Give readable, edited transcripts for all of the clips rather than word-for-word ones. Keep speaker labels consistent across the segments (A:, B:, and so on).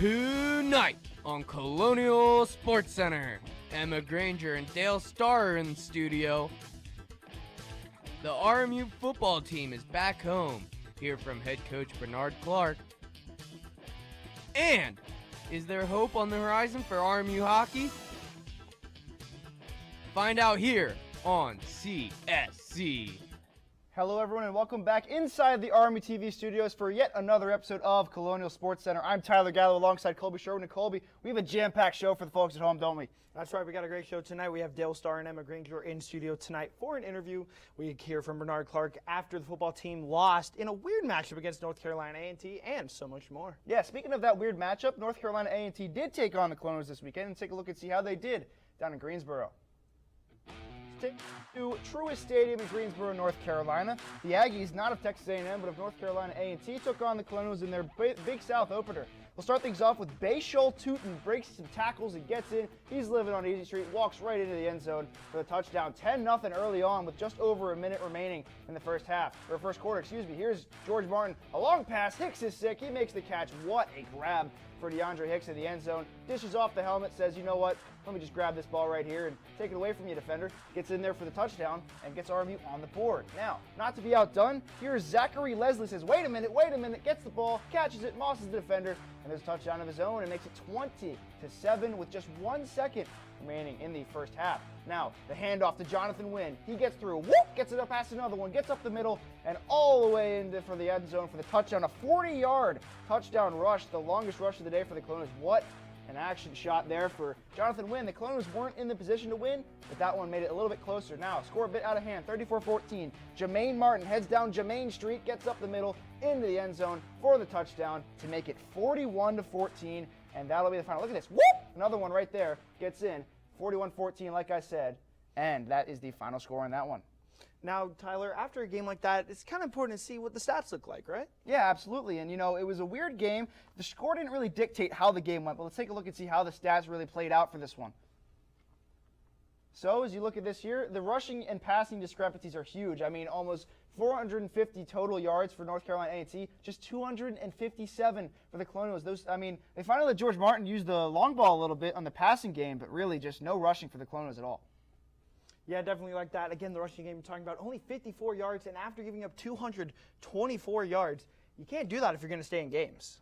A: Tonight on Colonial Sports Center, Emma Granger and Dale STARR are in the studio. The RMU football team is back home. Hear from head coach Bernard Clark. And is there hope on the horizon for RMU hockey? Find out here on CSC.
B: Hello everyone and welcome back inside the RMU-TV Studios for yet another episode of Colonial Sports Center. I'm Tyler Gallo alongside Colby Sherwood. And Colby, we have a jam-packed show for the folks at home, don't we?
C: That's right, we got a great show tonight. We have Dale STARR and Emma Granger in studio tonight for an interview. We hear from Bernard Clark after the football team lost in a weird matchup against North Carolina A&T and so much more.
B: Yeah, speaking of that weird matchup, North Carolina A&T did take on the Colonials this weekend, and take a look and see how they did down in Greensboro. To Truist Stadium in Greensboro, North Carolina. The Aggies, not of Texas A&M, but of North Carolina A&T, took on the Colonials in their Big South opener. We'll start things off with Bayshul Tootin, breaks some tackles and gets in. He's living on Easy Street, walks right into the end zone for the touchdown. 10-0 early on with just over a minute remaining in the first quarter. Here's George Martin, a long pass. Hicks is sick. He makes the catch. What a grab for DeAndre Hicks in the end zone. Dishes off the helmet, says, you know what, let me just grab this ball right here and take it away from you, defender. Gets in there for the touchdown and gets RMU on the board. Now, not to be outdone, here's Zachary Leslie, says, wait a minute, gets the ball, catches it, mosses the defender, and there's a touchdown of his own and makes it 20-7 with just 1 second remaining in the first half. Now, the handoff to Jonathan Wynn. He gets through, gets it up past another one, gets up the middle, and all the way in for the end zone for the touchdown. A 40-yard touchdown rush, the longest rush of the day for the Colonials. What an action shot there for Jonathan Wynn. The Colonials weren't in the position to win, but that one made it a little bit closer. Now, score a bit out of hand, 34-14. Jermaine Martin heads down Jermaine Street, gets up the middle into the end zone for the touchdown to make it 41-14, and that'll be the final. Look at this. Another one right there gets in. 41-14, like I said, and that is the final score on that one.
C: Now, Tyler, after a game like that, it's kind of important to see what the stats look like, right?
B: Yeah, absolutely. And, you know, it was a weird game. The score didn't really dictate how the game went, but let's take a look and see how the stats really played out for this one. So, as you look at this here, the rushing and passing discrepancies are huge. I mean, almost 450 total yards for North Carolina A&T, just 257 for the Colonials. They finally let George Martin use the long ball a little bit on the passing game, but really just no rushing for the Colonials at all.
C: Yeah, definitely like that. Again, the rushing game, you're talking about only 54 yards, and after giving up 224 yards, you can't do that if you're going to stay in games.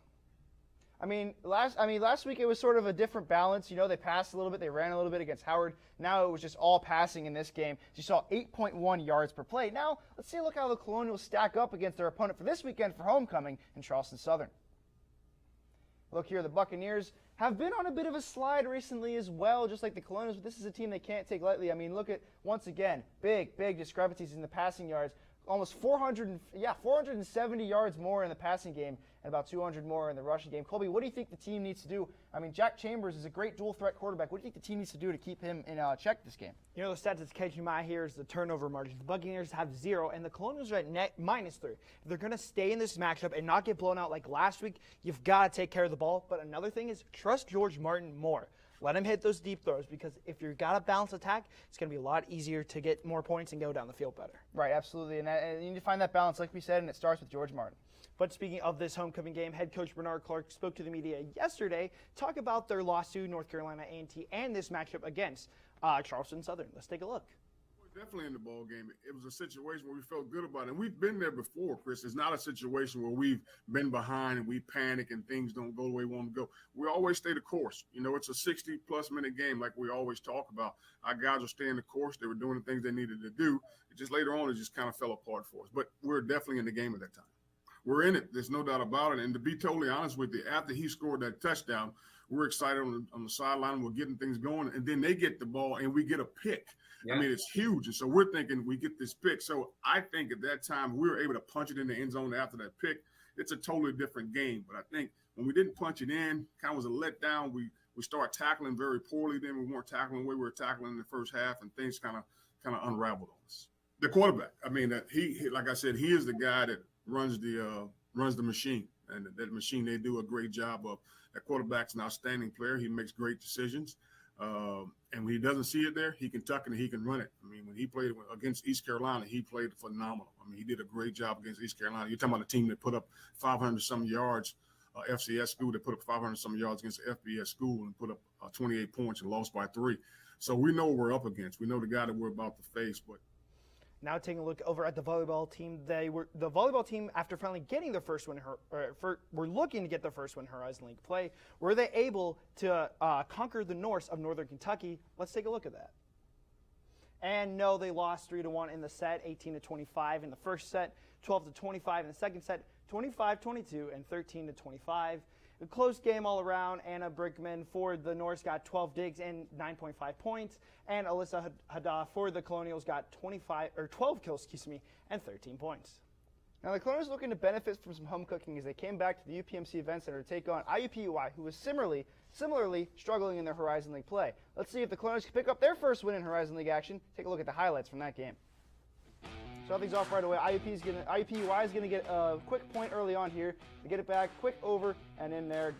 B: Last week it was sort of a different balance. You know, they passed a little bit, they ran a little bit against Howard. Now it was just all passing in this game. You saw 8.1 yards per play. Now, let's see how the Colonials stack up against their opponent for this weekend for homecoming in Charleston Southern. Look here, the Buccaneers have been on a bit of a slide recently as well, just like the Colonials, but this is a team they can't take lightly. I mean, look at, once again, big discrepancies in the passing yards. Almost 470 yards more in the passing game and about 200 more in the rushing game. Colby, what do you think the team needs to do? I mean, Jack Chambers is a great dual-threat quarterback. What do you think the team needs to do to keep him in check this game?
C: You know, the stats that's catching my eye here is the turnover margin. The Buccaneers have 0, and the Colonials are at net -3. If they're going to stay in this matchup and not get blown out like last week, you've got to take care of the ball. But another thing is trust George Martin more. Let him hit those deep throws, because if you've got a balanced attack, it's going to be a lot easier to get more points and go down the field better.
B: Right, absolutely. And you need to find that balance, like we said, and it starts with George Martin.
C: But speaking of this homecoming game, head coach Bernard Clark spoke to the media yesterday, talk about their loss to North Carolina A&T and this matchup against Charleston Southern. Let's take a look.
D: Definitely in the ball game. It was a situation where we felt good about it. And we've been there before, Chris. It's not a situation where we've been behind and we panic and things don't go the way we want to go. We always stay the course. You know, it's a 60-plus minute game like we always talk about. Our guys are staying the course. They were doing the things they needed to do. It just later on, it just kind of fell apart for us. But we're definitely in the game at that time. We're in it. There's no doubt about it. And to be totally honest with you, after he scored that touchdown, we're excited on the sideline. We're getting things going. And then they get the ball and we get a pick. Yeah. I mean, it's huge. And so we're thinking we get this pick. So I think at that time we were able to punch it in the end zone after that pick. It's a totally different game. But I think when we didn't punch it in, kind of was a letdown. We started tackling very poorly. Then we weren't tackling the way we were tackling in the first half, and things kind of unraveled on us. The quarterback, I mean, that he like I said, he is the guy that runs the machine. And that machine, they do a great job of. That quarterback's an outstanding player. He makes great decisions. And when he doesn't see it there, he can tuck it and he can run it. I mean, when he played against East Carolina, he played phenomenal. I mean, he did a great job against East Carolina. You're talking about a team that put up 500-some yards FCS school that put up 500-some yards against an FBS school and put up 28 points and lost by 3. So we know what we're up against. We know the guy that we're about to face. But
C: now taking a look over at the volleyball team, the volleyball team, after finally getting their first win, were looking to get their first win Horizon League play. Were they able to conquer the Norse of Northern Kentucky? Let's take a look at that. And no, they lost 3-1 in the set, 18-25 in the first set, 12-25 in the second set, 25-22 and 13-25. A close game all around. Anna Brickman for the Norse got 12 digs and 9.5 points, and Alyssa Hadah for the Colonials got 12 kills, and 13 points.
B: Now the Colonials looking to benefit from some home cooking as they came back to the UPMC Event Center to take on IUPUI, who was similarly struggling in their Horizon League play. Let's see if the Colonials can pick up their first win in Horizon League action. Take a look at the highlights from that game. Start things off right away. IUPUI is going to get a quick point early on here. They get it back, quick over, and in there,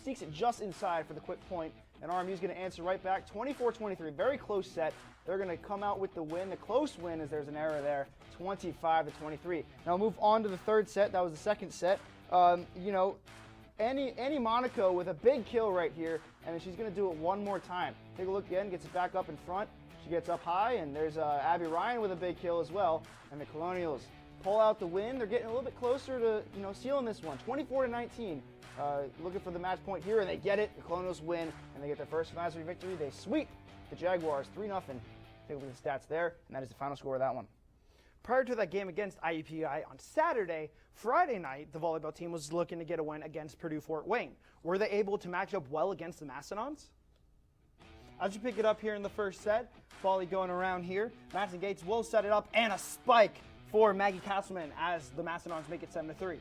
B: sneaks it just inside for the quick point. And RMU is going to answer right back, 24-23. Very close set. They're going to come out with the win. The close win, as there's an error there, 25-23. Now move on to the third set. That was the second set. Annie Monaco with a big kill right here, and then she's going to do it one more time. Take a look again, gets it back up in front. She gets up high, and there's Abby Ryan with a big kill as well. And the Colonials pull out the win. They're getting a little bit closer to sealing this one, 24-19. Looking for the match point here, and they get it. The Colonials win, and they get their first Mastery victory. They sweep the Jaguars 3-0. Take a look at the stats there, and that is the final score of that one.
C: Prior to that game against IUPUI on Friday night, the volleyball team was looking to get a win against Purdue-Fort Wayne. Were they able to match up well against the Mastodons? As you pick it up here in the first set, volley going around here. Madison Gates will set it up, and a spike for Maggie Castleman as the Mastodons make it 7-3.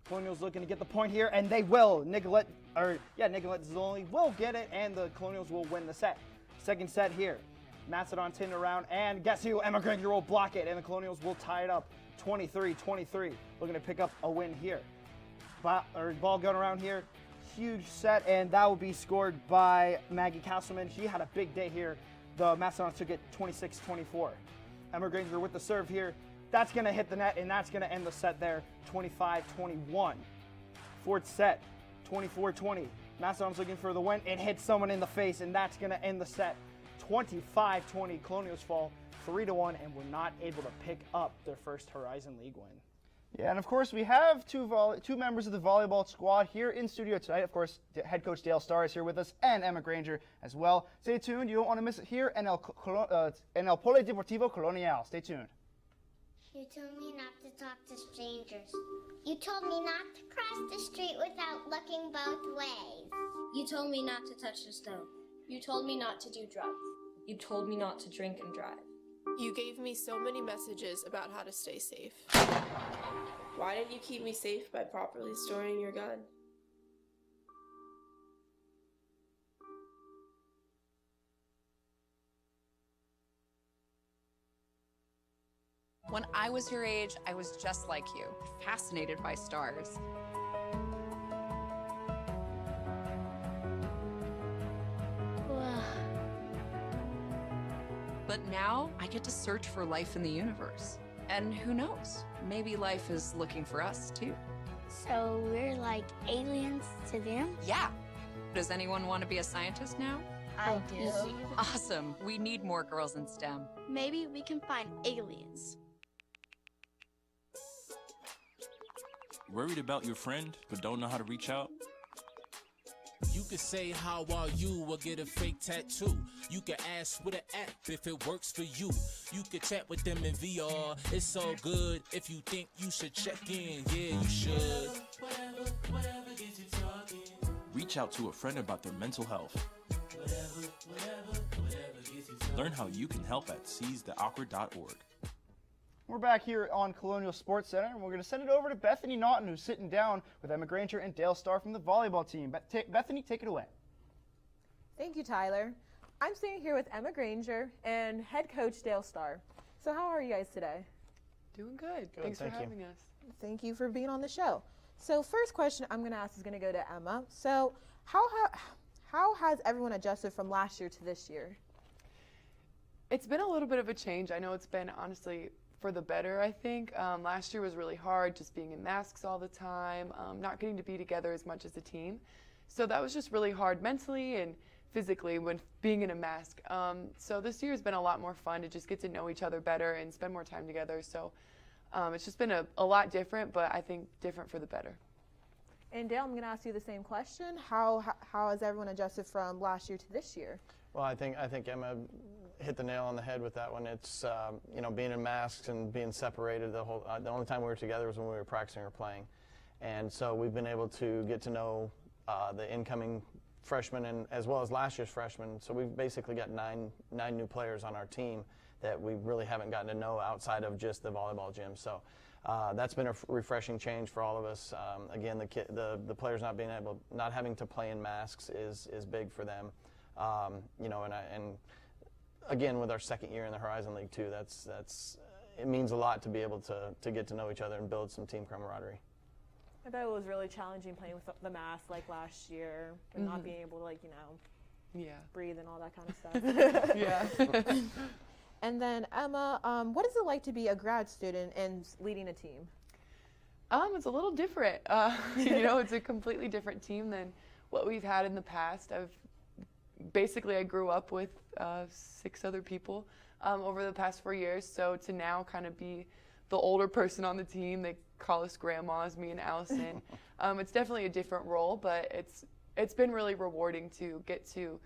C: Colonials looking to get the point here, and they will. Nicolette Zoli will get it, and the Colonials will win the set. Second set here. Mastodons hitting around, and guess who? Emma Granger will block it, and the Colonials will tie it up 23-23. Looking to pick up a win here. Ball going around here. Huge set, and that will be scored by Maggie Castleman. She had a big day here. The Mastodons took it 26-24. Emma Granger with the serve here. That's going to hit the net, and that's going to end the set there, 25-21. Fourth set, 24-20. Mastodons looking for the win. It hits someone in the face, and that's going to end the set, 25-20. Colonials fall 3-1, and were not able to pick up their first Horizon League win.
B: Yeah, and of course we have two members of the volleyball squad here in studio tonight. Of course, head coach Dale STARR is here with us, and Emma Granger as well. Stay tuned, you don't want to miss it here en el Polideportivo Colonial. Stay tuned.
E: You told me not to talk to strangers. You told me not to cross the street without looking both ways.
F: You told me not to touch the stove.
G: You told me not to do drugs.
F: You told me not to drink and drive.
G: You gave me so many messages about how to stay safe. Why did you keep me safe by properly storing your gun?
H: When I was your age, I was just like you, fascinated by stars. But now I get to search for life in the universe. And who knows, maybe life is looking for us too.
E: So we're like aliens to them?
H: Yeah. Does anyone want to be a scientist now?
E: I do.
H: Awesome. We need more girls in STEM.
F: Maybe we can find aliens.
I: Worried about your friend, but don't know how to reach out?
J: You could say how are you or get a fake tattoo. You could ask with an app if it works for you. You could chat with them in VR. It's so good. If you think you should check in, yeah, you should. Whatever gets you talking.
I: Reach out to a friend about their mental health.
J: Whatever gets you talking.
I: Learn how you can help at seizetheawkward.org.
B: We're back here on Colonial Sports Center, and we're going to send it over to Bethany Naughton, who's sitting down with Emma Granger and Dale STARR from the volleyball team. Bethany, take it away.
K: Thank you, Tyler. I'm sitting here with Emma Granger and head coach Dale STARR. So how are you guys today?
L: Doing good. Thanks for having us.
K: Thank you for being on the show. So first question I'm going to ask is going to go to Emma. So how has everyone adjusted from last year to this year?
L: It's been a little bit of a change. I know it's been honestly for the better, I think. Last year was really hard, just being in masks all the time, not getting to be together as much as a team. So that was just really hard mentally and physically when being in a mask. So this year has been a lot more fun to just get to know each other better and spend more time together. So it's just been a lot different, but I think different for the better.
K: And Dale, I'm going to ask you the same question. How has everyone adjusted from last year to this year?
M: Well, I think Emma hit the nail on the head with that one. It's you know, being in masks and being separated. The only time we were together was when we were practicing or playing, and so we've been able to get to know the incoming freshmen and as well as last year's freshmen. So we've basically got nine new players on our team that we really haven't gotten to know outside of just the volleyball gym. So that's been a refreshing change for all of us. Again, the players not having to play in masks is big for them. You know, and again, with our second year in the Horizon League too, it means a lot to be able to get to know each other and build some team camaraderie.
K: I bet it was really challenging playing with the mask like last year and not being able to, like, you know, breathe and all that kind of stuff.
L: Yeah.
K: And then Emma, what is it like to be a grad student and leading a team?
L: It's a little different. You know, it's a completely different team than what we've had in the past. I grew up with 6 other people over the past 4 years, so to now kind of be the older person on the team, they call us grandmas, me and Allison. It's definitely a different role, but it's been really rewarding to get to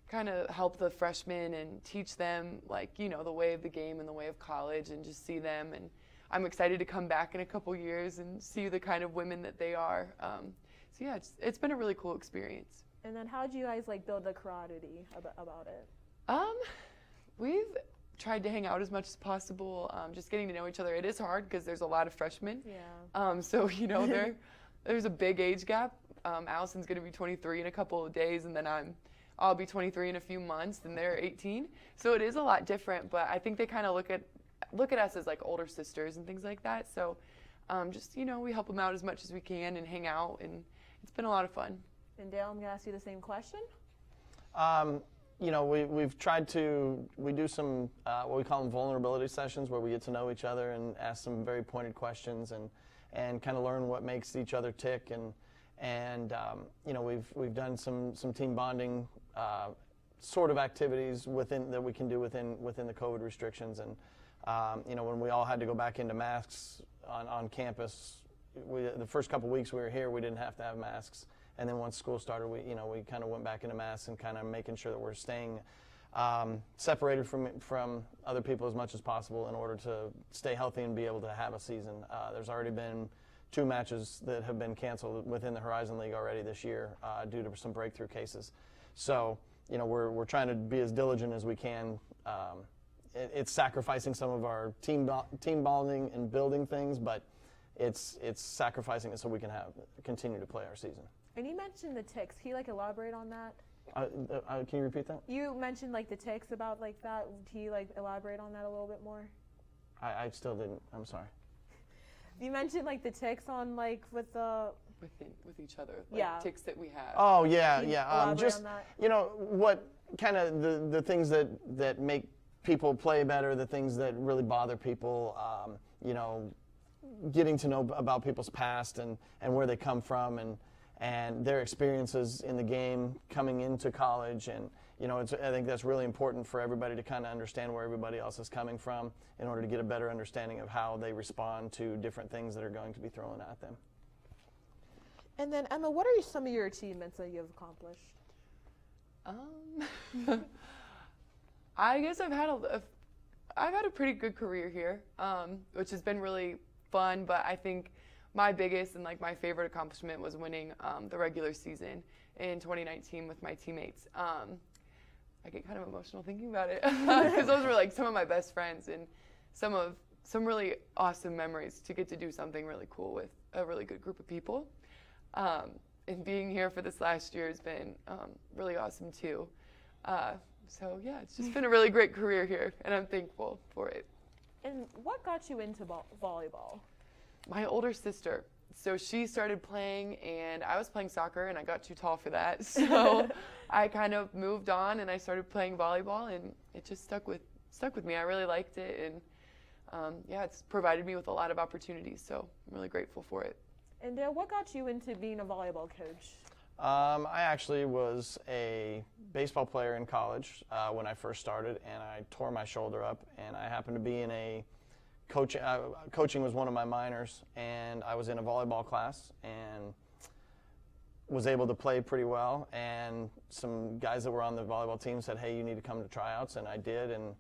L: kind of help the freshmen and teach them, like, you know, the way of the game and the way of college, and just see them. And I'm excited to come back in a couple years and see the kind of women that they are. So yeah, it's been a really cool experience.
K: And then how did you guys like build the camaraderie about it?
L: We've tried to hang out as much as possible, just getting to know each other. It is hard because there's a lot of freshmen.
K: Yeah.
L: So, you know, there's a big age gap. Allison's going to be 23 in a couple of days, and then I'll be 23 in a few months, and they're 18. So it is a lot different, but I think they kind of look at us as like older sisters and things like that. So just, you know, we help them out as much as we can and hang out, and it's been a lot of fun.
K: And Dale, I'm going to ask you the same question.
M: You know, we do some what we call them vulnerability sessions, where we get to know each other and ask some very pointed questions and kind of learn what makes each other tick, and you know, we've done some team bonding sort of activities that we can do within the COVID restrictions. And you know, when we all had to go back into masks on campus, the first couple weeks we were here, we didn't have to have masks. And then once school started, we kind of went back into masks and kind of making sure that we're staying separated from other people as much as possible in order to stay healthy and be able to have a season. There's already been 2 matches that have been canceled within the Horizon League already this year due to some breakthrough cases. So, you know, we're trying to be as diligent as we can. It's sacrificing some of our team bonding and building things, but it's sacrificing it so we can continue to play our season.
K: And you mentioned the ticks. Can you like elaborate on that?
M: Can you repeat that?
K: You mentioned like the ticks about like that. Can you like elaborate on that a little bit more?
M: I still didn't. I'm sorry.
K: You mentioned like the ticks on like with
L: each other. Like ticks that we have.
M: Oh yeah. Just you know, what kind of the things that make people play better, the things that really bother people. You know, getting to know about people's past and where they come from and their experiences in the game coming into college. And you know, I think that's really important for everybody to kind of understand where everybody else is coming from in order to get a better understanding of how they respond to different things that are going to be thrown at them.
K: And then Emma, what are some of your achievements that you've accomplished?
L: I guess I've had a pretty good career here, which has been really fun, but I think my biggest and like my favorite accomplishment was winning the regular season in 2019 with my teammates. I get kind of emotional thinking about it because those were like some of my best friends and some really awesome memories to get to do something really cool with a really good group of people. And being here for this last year has been really awesome too. So yeah, it's just been a really great career here, and I'm thankful for it.
K: And what got you into volleyball?
L: My older sister. So she started playing, and I was playing soccer, and I got too tall for that. So I kind of moved on, and I started playing volleyball, and it just stuck with me. I really liked it, yeah, it's provided me with a lot of opportunities, so I'm really grateful for it.
K: And Dale, what got you into being a volleyball coach?
M: I actually was a baseball player in college when I first started, and I tore my shoulder up, and I happened to be in a coaching was one of my minors, and I was in a volleyball class and was able to play pretty well, and some guys that were on the volleyball team said, hey, you need to come to tryouts, and I did, and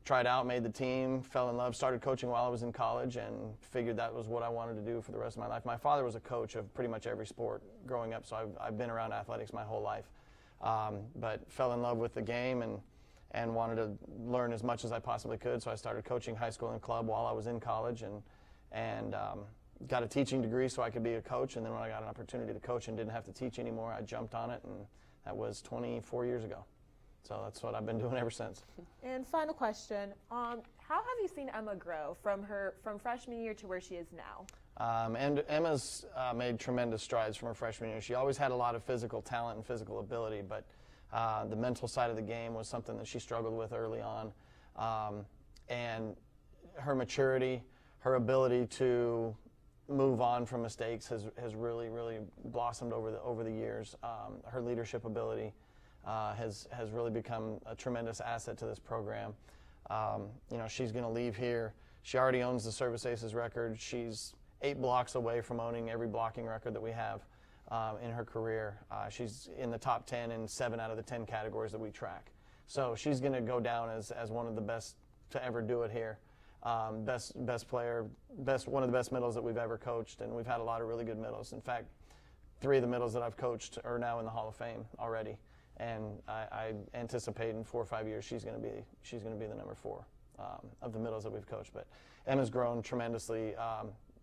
M: tried out, made the team, fell in love, started coaching while I was in college, and figured that was what I wanted to do for the rest of my life. My father was a coach of pretty much every sport growing up, so I've been around athletics my whole life, but fell in love with the game and wanted to learn as much as I possibly could, so I started coaching high school and club while I was in college, and got a teaching degree so I could be a coach, and then when I got an opportunity to coach and didn't have to teach anymore, I jumped on it, and that was 24 years ago. So that's what I've been doing ever since.
K: And final question, how have you seen Emma grow from freshman year to where she is now?
M: And Emma's made tremendous strides from her freshman year. She always had a lot of physical talent and physical ability, but the mental side of the game was something that she struggled with early on. And her maturity, her ability to move on from mistakes has really, really blossomed over the years. Her leadership ability has really become a tremendous asset to this program. You know, she's going to leave here. She already owns the service aces record. She's 8 blocks away from owning every blocking record that we have in her career. She's in the top 10 in 7 out of the 10 categories that we track. So she's going to go down as one of the best to ever do it here. Best player, one of the best middles that we've ever coached, and we've had a lot of really good middles. In fact, 3 of the middles that I've coached are now in the Hall of Fame already, and I anticipate in 4 or 5 years she's going to be the number 4 of the middles that we've coached. But Emma's grown tremendously,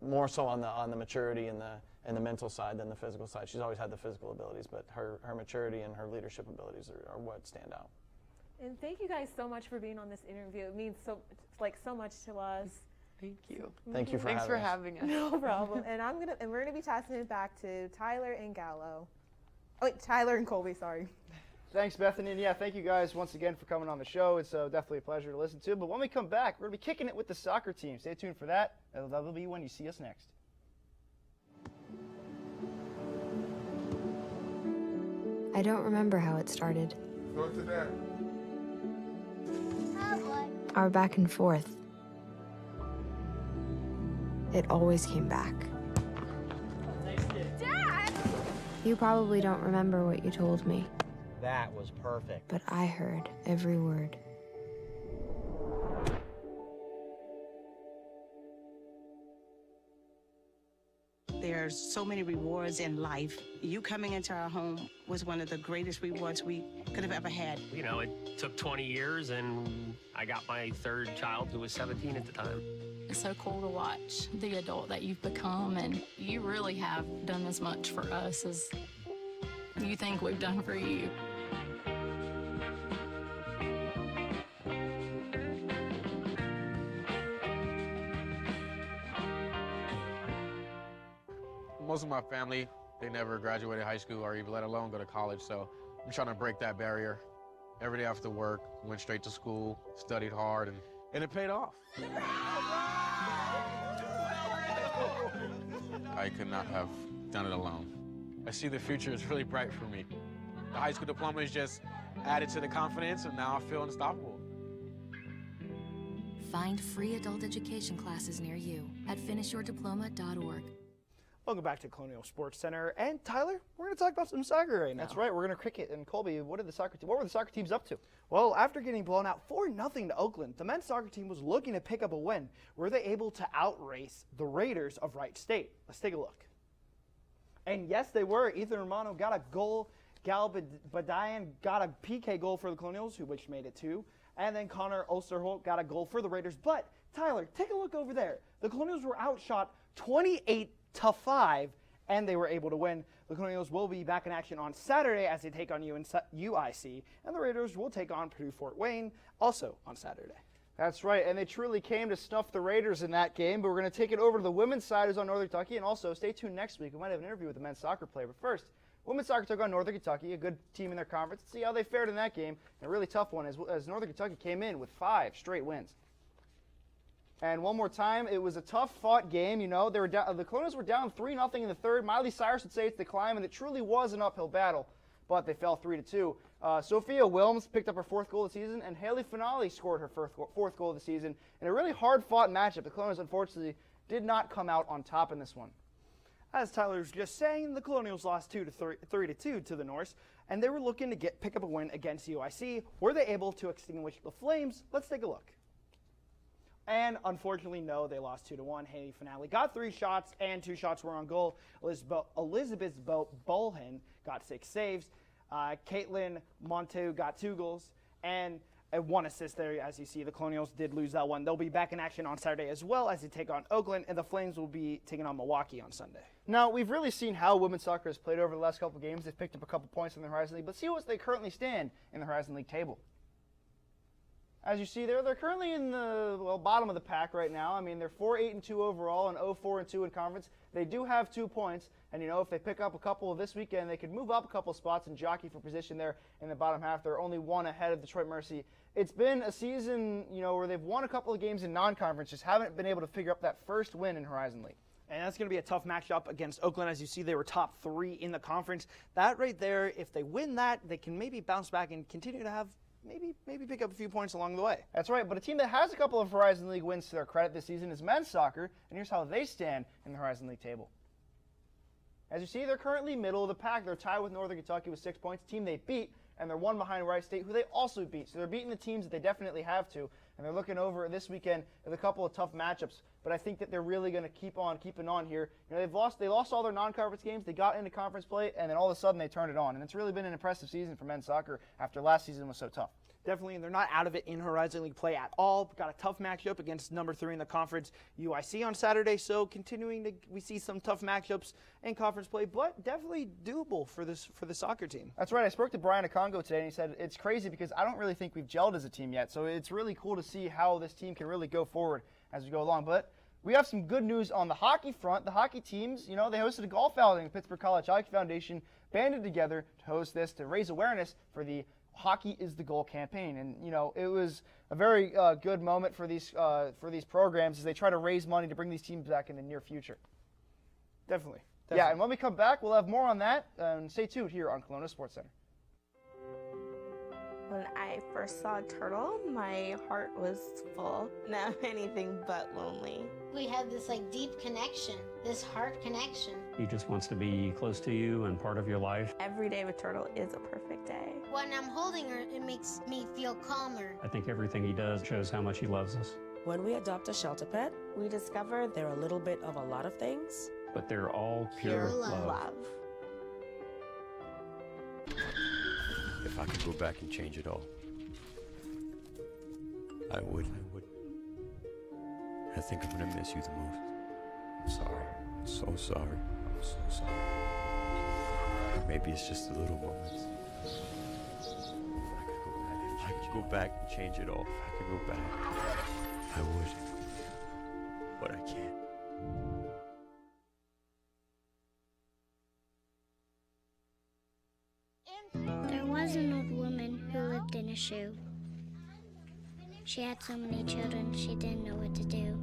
M: more so on the maturity and the mental side than the physical side. She's always had the physical abilities, but her maturity and her leadership abilities are what stand out.
K: And thank you guys so much for being on this interview. It means so much to us.
L: Thank you.
M: Thank you for
L: having us.
K: No problem. And we're gonna be tossing it back to Tyler and Gallo. Oh wait, Tyler and Colby. Sorry.
B: Thanks, Bethany. And yeah, thank you guys once again for coming on the show. It's definitely a pleasure to listen to. But when we come back, we're gonna be kicking it with the soccer team. Stay tuned for that. That'll be when you see us next.
N: I don't remember how it started.
O: Go to that.
N: Our back and forth. It always came back.
P: Dad!
N: You probably don't remember what you told me,
Q: That was perfect.
N: but I heard every word.
R: There's so many rewards in life. You coming into our home was one of the greatest rewards we could have ever had.
S: You know, it took 20 years, and I got my 3rd child, who was 17 at the time.
T: It's so cool to watch the adult that you've become, and you really have done as much for us as you think we've done for you.
U: Most of my family, they never graduated high school or even let alone go to college, so I'm trying to break that barrier. Every day after work, went straight to school, studied hard, and it paid off. I could not have done it alone. I see the future is really bright for me. The high school diploma is just added to the confidence, and now I feel unstoppable.
V: Find free adult education classes near you at finishyourdiploma.org.
C: Welcome back to Colonial Sports Center. And Tyler, we're going to talk about some soccer right now.
B: That's right. We're going to cricket. And Colby, what were the soccer teams up to?
C: Well, after getting blown out 4-0 to Oakland, the men's soccer team was looking to pick up a win. Were they able to outrace the Raiders of Wright State? Let's take a look. And yes, they were. Ethan Romano got a goal. Gal Badayan got a PK goal for the Colonials, which made it 2. And then Connor Osterholt got a goal for the Raiders. But, Tyler, take a look over there. The Colonials were outshot 28-5, and they were able to win. The Colonials will be back in action on Saturday as they take on UIC, and the Raiders will take on Purdue Fort Wayne also on Saturday.
B: That's right, and they truly came to snuff the Raiders in that game, but we're going to take it over to the women's side who's on Northern Kentucky, and also stay tuned next week. We might have an interview with the men's soccer player, but first, women's soccer took on Northern Kentucky, a good team in their conference. Let's see how they fared in that game, and a really tough one as Northern Kentucky came in with 5 straight wins. And one more time, it was a tough-fought game. You know, the Colonials were down 3-0 in the third. Miley Cyrus would say it's the climb, and it truly was an uphill battle. But they fell 3-2. Sophia Wilms picked up her 4th goal of the season, and Haley Finale scored her 4th goal of the season in a really hard-fought matchup. The Colonials, unfortunately, did not come out on top in this one.
C: As Tyler was just saying, the Colonials lost 3-2 to the Norse, and they were looking to pick up a win against UIC. Were they able to extinguish the flames? Let's take a look. And unfortunately, no, they lost 2-1. Haley Finale got 3 shots, and 2 shots were on goal. Elizabeth Bolhen got 6 saves. Caitlin Montu got 2 goals and 1 assist there. As you see, the Colonials did lose that one. They'll be back in action on Saturday as well as they take on Oakland, and the Flames will be taking on Milwaukee on Sunday.
B: Now, we've really seen how women's soccer has played over the last couple games. They've picked up a couple points in the Horizon League, but see what they currently stand in the Horizon League table. As you see there, they're currently in the bottom of the pack right now. I mean, they're 4-8-2 overall and 0-4-2 in conference. They do have 2 points, and you know, if they pick up a couple this weekend, they could move up a couple spots and jockey for position there in the bottom half. They're only 1 ahead of Detroit Mercy. It's been a season, you know, where they've won a couple of games in non-conference, just haven't been able to figure up that first win in Horizon League.
C: And that's going to be a tough matchup against Oakland. As you see, they were top 3 in the conference. That right there, if they win that, they can maybe bounce back and continue to have maybe pick up a few points along the way.
B: That's right, but a team that has a couple of Horizon League wins to their credit this season is men's soccer, and here's how they stand in the Horizon League table. As you see, they're currently middle of the pack. They're tied with Northern Kentucky with 6 points, a team they beat, and they're 1 behind Wright State, who they also beat. So they're beating the teams that they definitely have to, and they're looking over this weekend with a couple of tough matchups. But I think that they're really going to keep on keeping on here. You know, they lost all their non-conference games. They got into conference play, and then all of a sudden they turned it on. And it's really been an impressive season for men's soccer after last season was so tough.
C: Definitely, and they're not out of it in Horizon League play at all. Got a tough matchup against number 3 in the conference, UIC, on Saturday. So we see some tough matchups in conference play, but definitely doable for the soccer team.
B: That's right. I spoke to Brian Akongo today, and he said it's crazy because I don't really think we've gelled as a team yet. So it's really cool to see how this team can really go forward as we go along. But we have some good news on the hockey front. The hockey teams, you know, they hosted a golf outing. The Pittsburgh College Hockey Foundation banded together to host this to raise awareness for the Hockey is the Goal campaign. And, you know, it was a very good moment for these programs as they try to raise money to bring these teams back in the near future.
C: Definitely.
B: Yeah, and when we come back, we'll have more on that. Stay tuned here on Colonial Sports Center.
O: When I first saw Turtle, my heart was full. Now anything but lonely.
E: We had this deep connection, this heart connection.
P: He just wants to be close to you and part of your life.
O: Every day with Turtle is a perfect day.
E: When I'm holding her, it makes me feel calmer.
P: I think everything he does shows how much he loves us.
W: When we adopt a shelter pet, we discover they're a little bit of a lot of things.
P: But they're all pure love.
X: If I could go back and change it all, I would. I think I'm gonna miss you the most. I'm sorry. I'm so sorry. I'm so sorry. Maybe it's just the little moments. If I could go back and change it all, if I could go back, I would. But I can't.
E: There was an old woman who lived in a shoe. She had so many children, she didn't know what to do.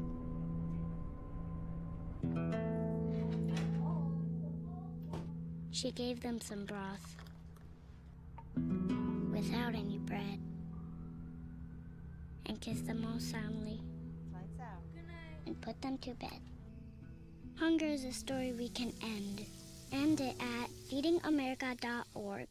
E: She gave them some broth without any bread and kissed them all soundly and put them to bed. Hunger is a story we can end. End it at feedingamerica.org.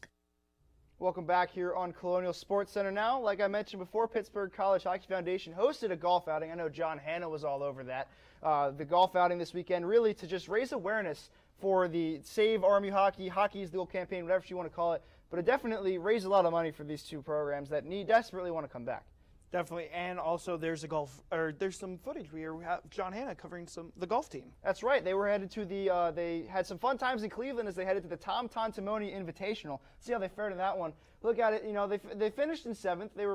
B: Welcome back here on Colonial Sports Center now. Like I mentioned before, Pittsburgh College Hockey Foundation hosted a golf outing. I know John Hanna was all over that. The golf outing this weekend really to just raise awareness for the Save RMU Hockey, Hockey is the Goal campaign, whatever you want to call it. But it definitely raised a lot of money for these two programs that desperately want to come back.
C: Definitely, and also there's some footage where we have John Hanna covering the golf team.
B: That's right. They were headed to they had some fun times in Cleveland as they headed to the TONTIMONIA Invitational. See how they fared in that one. Look at it. You know, they finished in 7th. They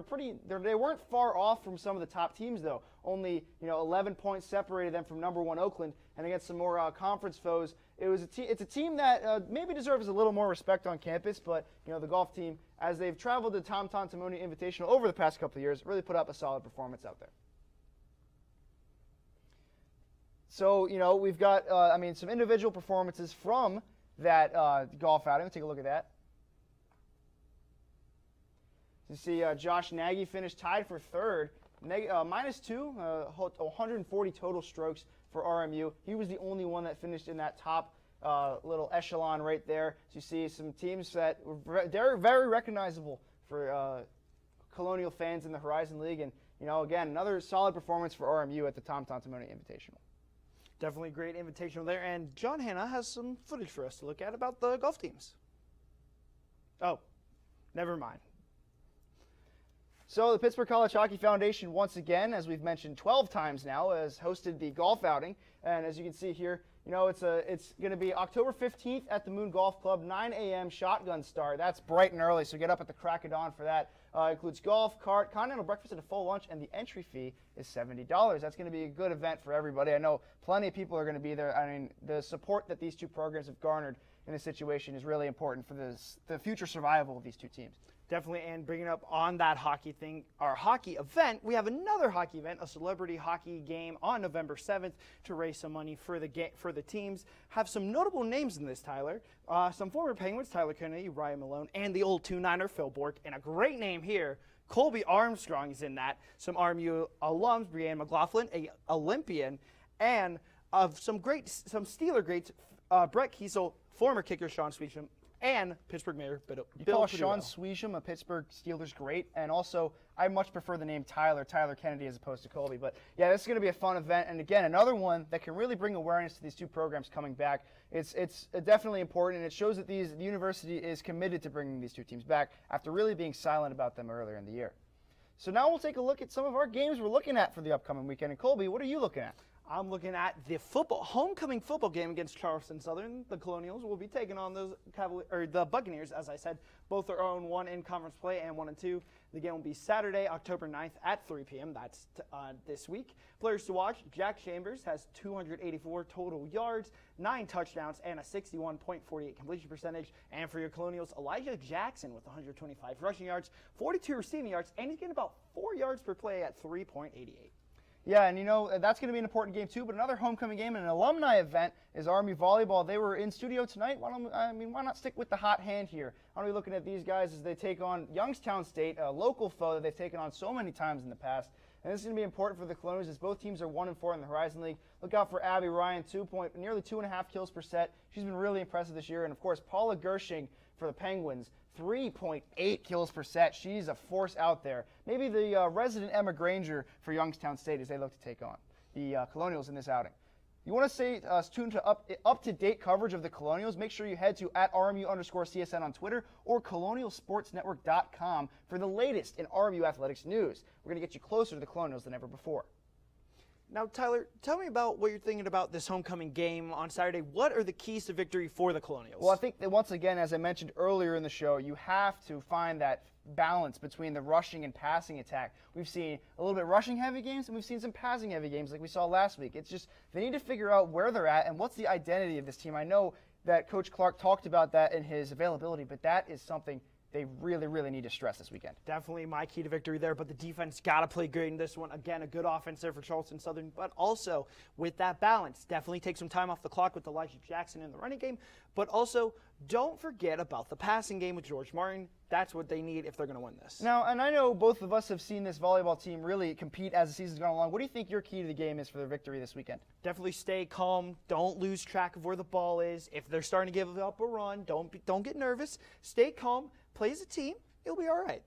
B: weren't far off from some of the top teams though. Only 11 points separated them from number 1 Oakland, and against some more conference foes. It's a team that maybe deserves a little more respect on campus, but the golf team, as they've traveled to TONTIMONIA Invitational over the past couple of years, really put up a solid performance out there. So, you know, we've got, some individual performances from that golf outing. Take a look at that. You see Josh Nagy finished tied for third, -2, 140 total strokes for RMU. He was the only one that finished in that top little echelon right there. So you see some teams that they're very recognizable for Colonial fans in the Horizon League. And, you know, again, another solid performance for RMU at the TONTIMONIA Invitational.
C: Definitely great invitational there. And John Hanna has some footage for us to look at about the golf teams. Oh, never mind.
B: So the Pittsburgh College Hockey Foundation, once again, as we've mentioned 12 times now, has hosted the golf outing. And as you can see here, you know, it's going to be October 15th at the Moon Golf Club, 9 a.m. shotgun start. That's bright and early, so get up at the crack of dawn for that. Includes golf, cart, continental breakfast, and a full lunch, and the entry fee is $70. That's going to be a good event for everybody. I know plenty of people are going to be there. I mean, the support that these two programs have garnered in this situation is really important for the future survival of these two teams.
C: Definitely, and bringing up on that hockey thing, our hockey event, we have another hockey event, a celebrity hockey game on November 7th to raise some money for the teams. Have some notable names in this, Tyler. Some former Penguins, Tyler Kennedy, Ryan Malone, and the old 2-9er, Phil Bourque, and a great name here, Colby Armstrong is in that. Some RMU alums, Brianne McLaughlin, a Olympian, and of some Steeler greats, Brett Kiesel, former kicker Sean Swisham, and Pittsburgh Mayor Bill
B: You call Sean Swisham a Pittsburgh Steelers great, and also I much prefer the name Tyler Kennedy as opposed to Colby. But yeah, this is going to be a fun event, and again, another one that can really bring awareness to these two programs coming back. It's definitely important, and it shows that the university is committed to bringing these two teams back after really being silent about them earlier in the year. So now we'll take a look at some of our games we're looking at for the upcoming weekend. And Colby, what are you looking at?
C: I'm looking at the homecoming football game against Charleston Southern. The Colonials will be taking on the Buccaneers, as I said. Both are 0-1 in conference play and 1-2. The game will be Saturday, October 9th at 3 p.m. That's this week. Players to watch: Jack Chambers has 284 total yards, 9 touchdowns, and a 61.48 completion percentage. And for your Colonials, Elijah Jackson with 125 rushing yards, 42 receiving yards, and he's getting about 4 yards per play at 3.88.
B: Yeah, and you know, that's going to be an important game too, but another homecoming game and an alumni event is RMU Volleyball. They were in studio tonight. Why not stick with the hot hand here? I want to be looking at these guys as they take on Youngstown State, a local foe that they've taken on so many times in the past. And this is going to be important for the Colonials as both teams are 1-4 in the Horizon League. Look out for Abby Ryan, nearly 2.5 kills per set. She's been really impressive this year. And of course, Paula Gershing for the Penguins, 3.8 kills per set. She's a force out there. Maybe the resident Emma Granger for Youngstown State as they look to take on the Colonials in this outing. You want to stay tuned to up-to-date coverage of the Colonials? Make sure you head to @RMU_CSN on Twitter or colonialsportsnetwork.com for the latest in RMU athletics news. We're going to get you closer to the Colonials than ever before.
C: Now, Tyler, tell me about what you're thinking about this homecoming game on Saturday. What are the keys to victory for the Colonials?
B: Well, I think that once again, as I mentioned earlier in the show, you have to find that balance between the rushing and passing attack. We've seen a little bit rushing heavy games, and we've seen some passing heavy games like we saw last week. It's just they need to figure out where they're at and what's the identity of this team. I know that Coach Clark talked about that in his availability, but that is something they really, really need to stress this weekend.
C: Definitely my key to victory there, but the defense got to play good in this one. Again, a good offense there for Charleston Southern, but also with that balance, definitely take some time off the clock with Elijah Jackson in the running game, but also don't forget about the passing game with George Martin. That's what they need if they're going to win this.
B: Now, and I know both of us have seen this volleyball team really compete as the season's gone along. What do you think your key to the game is for their victory this weekend?
C: Definitely stay calm. Don't lose track of where the ball is. If they're starting to give up a run, don't get nervous. Stay calm. Play as a team. It'll be all right.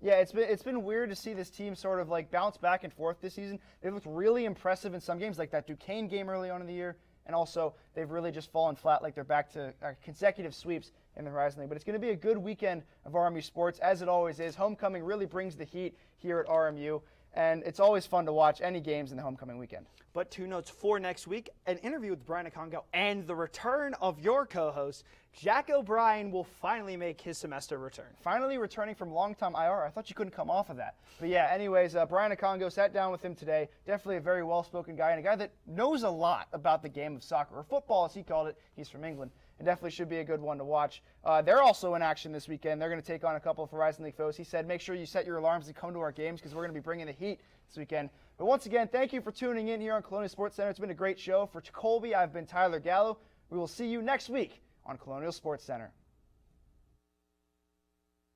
B: Yeah, it's been weird to see this team sort of like bounce back and forth this season. They've looked really impressive in some games, like that Duquesne game early on in the year, and also they've really just fallen flat, like they're back to consecutive sweeps in the Horizon League. But it's going to be a good weekend of RMU sports, as it always is. Homecoming really brings the heat here at RMU, and it's always fun to watch any games in the homecoming weekend.
C: But 2 notes for next week, an interview with Brian Akongo and the return of your co-host, Jack O'Brien, will finally make his semester return.
B: Finally returning from long-time IR. I thought you couldn't come off of that. But yeah, anyways, Brian Akongo sat down with him today. Definitely a very well-spoken guy and a guy that knows a lot about the game of soccer, or football as he called it. He's from England. It definitely should be a good one to watch. They're also in action this weekend. They're going to take on a couple of Horizon League foes. He said, make sure you set your alarms and come to our games because we're going to be bringing the heat this weekend. But once again, thank you for tuning in here on Colonial Sports Center. It's been a great show. For Colby, I've been Tyler Gallo. We will see you next week on Colonial Sports Center.